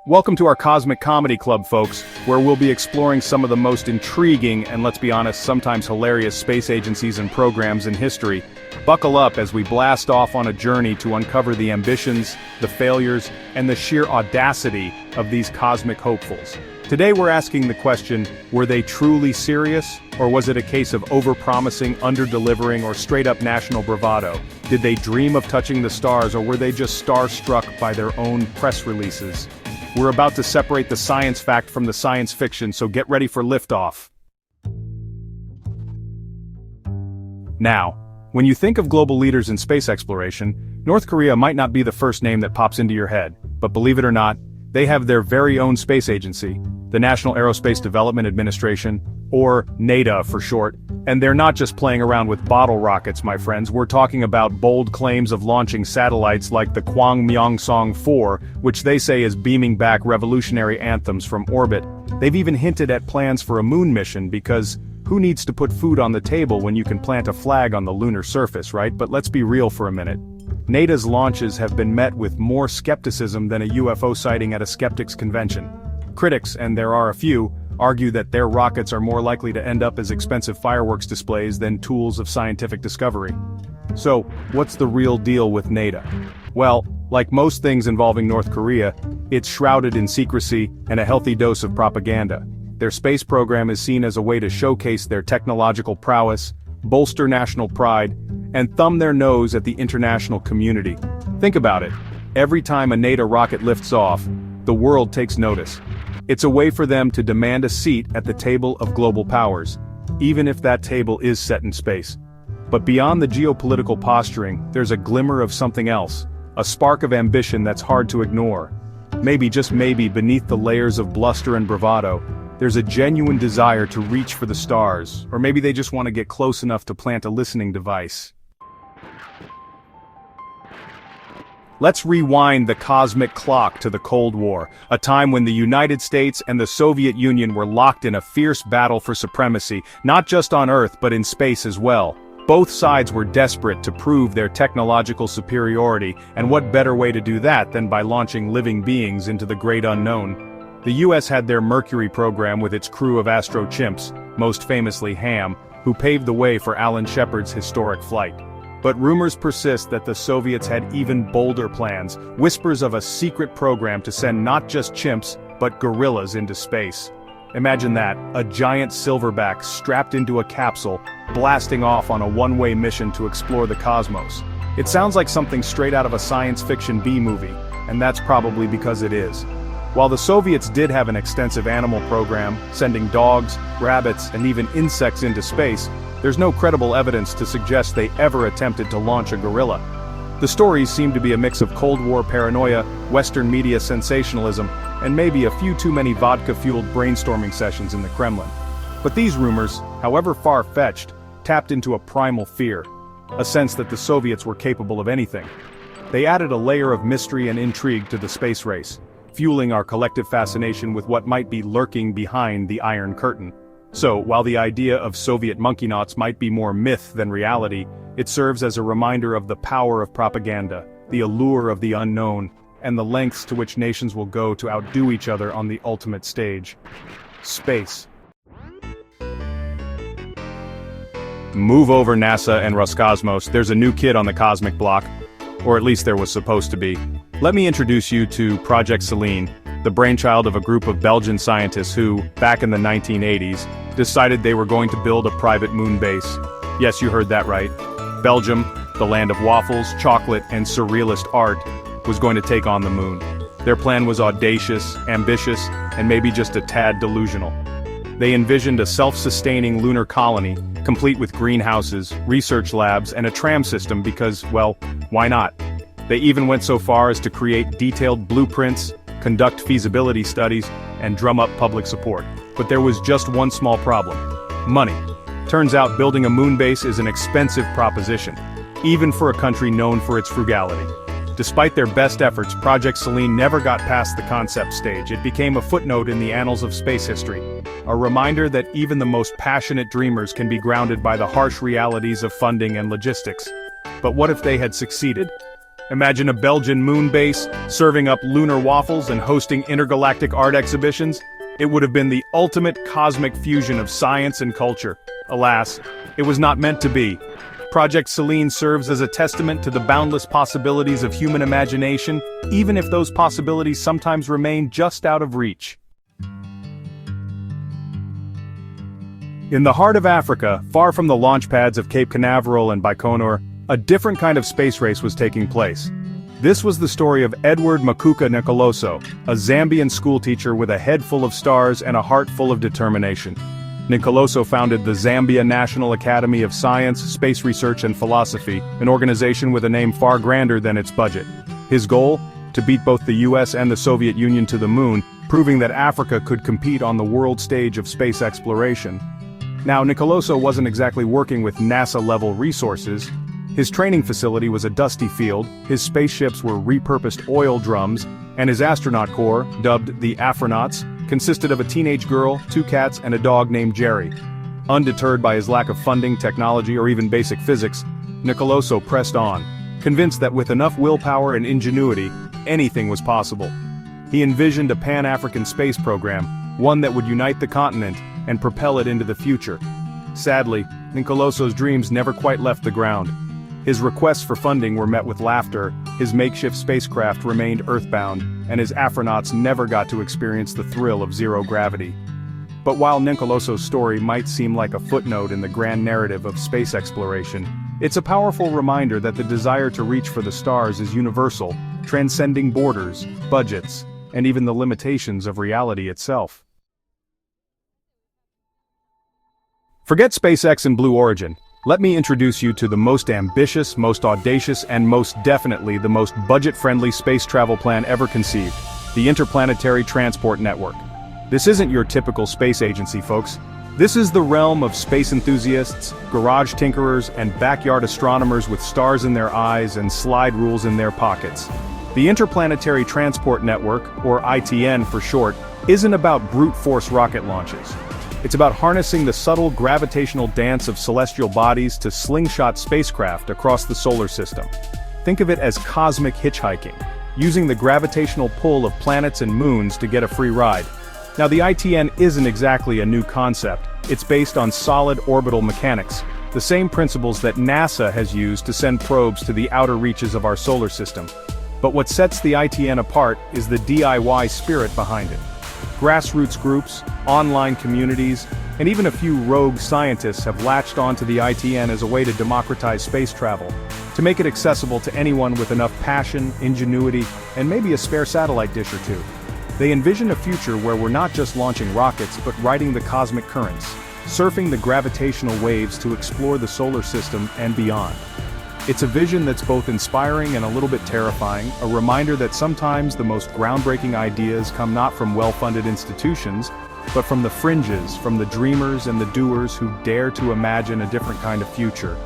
Welcome to our Cosmic Comedy Club, folks, where we'll be exploring some of the most intriguing and, let's be honest, sometimes hilarious space agencies and programs in history. Buckle up as we blast off on a journey to uncover the ambitions, the failures, and the sheer audacity of these cosmic hopefuls. Today we're asking the question, were they truly serious? Or was it a case of overpromising, under-delivering, or straight-up national bravado? Did they dream of touching the stars, or were they just starstruck by their own press releases? We're about to separate the science fact from the science fiction, so get ready for liftoff. Now, when you think of global leaders in space exploration, North Korea might not be the first name that pops into your head, but believe it or not, they have their very own space agency, the National Aerospace Development Administration, or NADA for short, and they're not just playing around with bottle rockets, my friends. We're talking about bold claims of launching satellites like the Kwangmyongsong 4, which they say is beaming back revolutionary anthems from orbit. They've even hinted at plans for a moon mission because who needs to put food on the table when you can plant a flag on the lunar surface, right? But let's be real for a minute. NADA's launches have been met with more skepticism than a UFO sighting at a skeptics convention. Critics, and there are a few, argue that their rockets are more likely to end up as expensive fireworks displays than tools of scientific discovery. So, what's the real deal with NADA? Well, like most things involving North Korea, it's shrouded in secrecy and a healthy dose of propaganda. Their space program is seen as a way to showcase their technological prowess, bolster national pride, and thumb their nose at the international community. Think about it. Every time a NADA rocket lifts off, the world takes notice. It's a way for them to demand a seat at the table of global powers, even if that table is set in space. But beyond the geopolitical posturing, there's a glimmer of something else, a spark of ambition that's hard to ignore. Maybe, just maybe, beneath the layers of bluster and bravado, there's a genuine desire to reach for the stars, or maybe they just want to get close enough to plant a listening device. Let's rewind the cosmic clock to the Cold War, a time when the United States and the Soviet Union were locked in a fierce battle for supremacy, not just on Earth but in space as well. Both sides were desperate to prove their technological superiority, and what better way to do that than by launching living beings into the great unknown? The US had their Mercury program with its crew of astro chimps, most famously Ham, who paved the way for Alan Shepard's historic flight. But rumors persist that the Soviets had even bolder plans, whispers of a secret program to send not just chimps, but gorillas into space. Imagine that, a giant silverback strapped into a capsule, blasting off on a one-way mission to explore the cosmos. It sounds like something straight out of a science fiction B-movie, and that's probably because it is. While the Soviets did have an extensive animal program, sending dogs, rabbits, and even insects into space, there's no credible evidence to suggest they ever attempted to launch a gorilla. The stories seem to be a mix of Cold War paranoia, Western media sensationalism, and maybe a few too many vodka-fueled brainstorming sessions in the Kremlin. But these rumors, however far-fetched, tapped into a primal fear, a sense that the Soviets were capable of anything. They added a layer of mystery and intrigue to the space race, fueling our collective fascination with what might be lurking behind the Iron Curtain. So, while the idea of Soviet monkeynauts might be more myth than reality, it serves as a reminder of the power of propaganda, the allure of the unknown, and the lengths to which nations will go to outdo each other on the ultimate stage. Space. Move over, NASA and Roscosmos, there's a new kid on the cosmic block. Or at least there was supposed to be. Let me introduce you to Project Selene, the brainchild of a group of Belgian scientists who, back in the 1980s, decided they were going to build a private moon base. Yes, you heard that right. Belgium, the land of waffles, chocolate, and surrealist art, was going to take on the moon. Their plan was audacious, ambitious, and maybe just a tad delusional. They envisioned a self-sustaining lunar colony, complete with greenhouses, research labs, and a tram system because, well, why not? They even went so far as to create detailed blueprints, conduct feasibility studies, and drum up public support. But there was just one small problem: money. Turns out building a moon base is an expensive proposition, even for a country known for its frugality. Despite their best efforts, Project Selene never got past the concept stage. It became a footnote in the annals of space history, a reminder that even the most passionate dreamers can be grounded by the harsh realities of funding and logistics. But what if they had succeeded? Imagine a Belgian moon base, serving up lunar waffles and hosting intergalactic art exhibitions. It would have been the ultimate cosmic fusion of science and culture. Alas, it was not meant to be. Project Selene serves as a testament to the boundless possibilities of human imagination, even if those possibilities sometimes remain just out of reach. In the heart of Africa, far from the launch pads of Cape Canaveral and Baikonur, a different kind of space race was taking place. This was the story of Edward Makuka Nkoloso, a Zambian schoolteacher with a head full of stars and a heart full of determination. Nkoloso founded the Zambia National Academy of Science, Space Research and Philosophy, an organization with a name far grander than its budget. His goal? To beat both the US and the Soviet Union to the moon, proving that Africa could compete on the world stage of space exploration. Now, Nkoloso wasn't exactly working with NASA-level resources. His training facility was a dusty field, his spaceships were repurposed oil drums, and his astronaut corps, dubbed the Afronauts, consisted of a teenage girl, 2 cats, and a dog named Jerry. Undeterred by his lack of funding, technology, or even basic physics, Nkoloso pressed on, convinced that with enough willpower and ingenuity, anything was possible. He envisioned a Pan-African space program, one that would unite the continent and propel it into the future. Sadly, Nkoloso's dreams never quite left the ground. His requests for funding were met with laughter, his makeshift spacecraft remained earthbound, and his astronauts never got to experience the thrill of zero gravity. But while Nkoloso's story might seem like a footnote in the grand narrative of space exploration, it's a powerful reminder that the desire to reach for the stars is universal, transcending borders, budgets, and even the limitations of reality itself. Forget SpaceX and Blue Origin. Let me introduce you to the most ambitious, most audacious, and most definitely the most budget-friendly space travel plan ever conceived, the Interplanetary Transport Network. This isn't your typical space agency, folks. This is the realm of space enthusiasts, garage tinkerers, and backyard astronomers with stars in their eyes and slide rules in their pockets. The Interplanetary Transport Network, or ITN for short, isn't about brute force rocket launches. It's about harnessing the subtle gravitational dance of celestial bodies to slingshot spacecraft across the solar system. Think of it as cosmic hitchhiking, using the gravitational pull of planets and moons to get a free ride. Now, the ITN isn't exactly a new concept. It's based on solid orbital mechanics, the same principles that NASA has used to send probes to the outer reaches of our solar system. But what sets the ITN apart is the DIY spirit behind it. Grassroots groups, online communities, and even a few rogue scientists have latched onto the ITN as a way to democratize space travel, to make it accessible to anyone with enough passion, ingenuity, and maybe a spare satellite dish or two. They envision a future where we're not just launching rockets but riding the cosmic currents, surfing the gravitational waves to explore the solar system and beyond. It's a vision that's both inspiring and a little bit terrifying, a reminder that sometimes the most groundbreaking ideas come not from well-funded institutions, but from the fringes, from the dreamers and the doers who dare to imagine a different kind of future.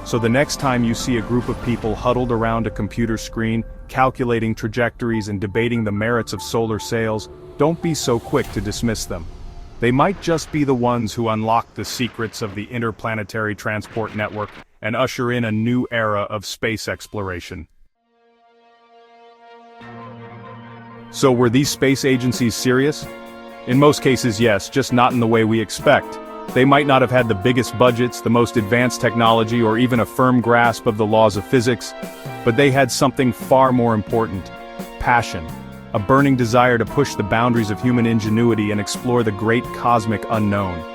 So the next time you see a group of people huddled around a computer screen, calculating trajectories and debating the merits of solar sails, don't be so quick to dismiss them. They might just be the ones who unlock the secrets of the Interplanetary Transport Network and usher in a new era of space exploration. So were these space agencies serious? In most cases, yes, just not in the way we expect. They might not have had the biggest budgets, the most advanced technology, or even a firm grasp of the laws of physics, but they had something far more important: passion. A burning desire to push the boundaries of human ingenuity and explore the great cosmic unknown.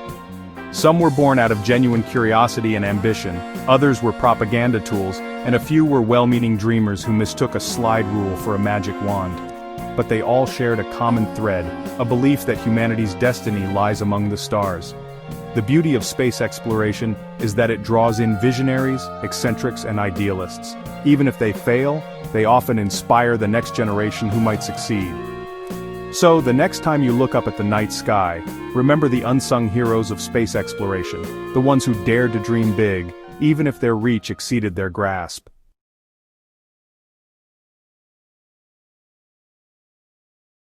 Some were born out of genuine curiosity and ambition, others were propaganda tools, and a few were well-meaning dreamers who mistook a slide rule for a magic wand. But they all shared a common thread, a belief that humanity's destiny lies among the stars. The beauty of space exploration is that it draws in visionaries, eccentrics, and idealists. Even if they fail, they often inspire the next generation who might succeed. So, the next time you look up at the night sky, remember the unsung heroes of space exploration, the ones who dared to dream big, even if their reach exceeded their grasp.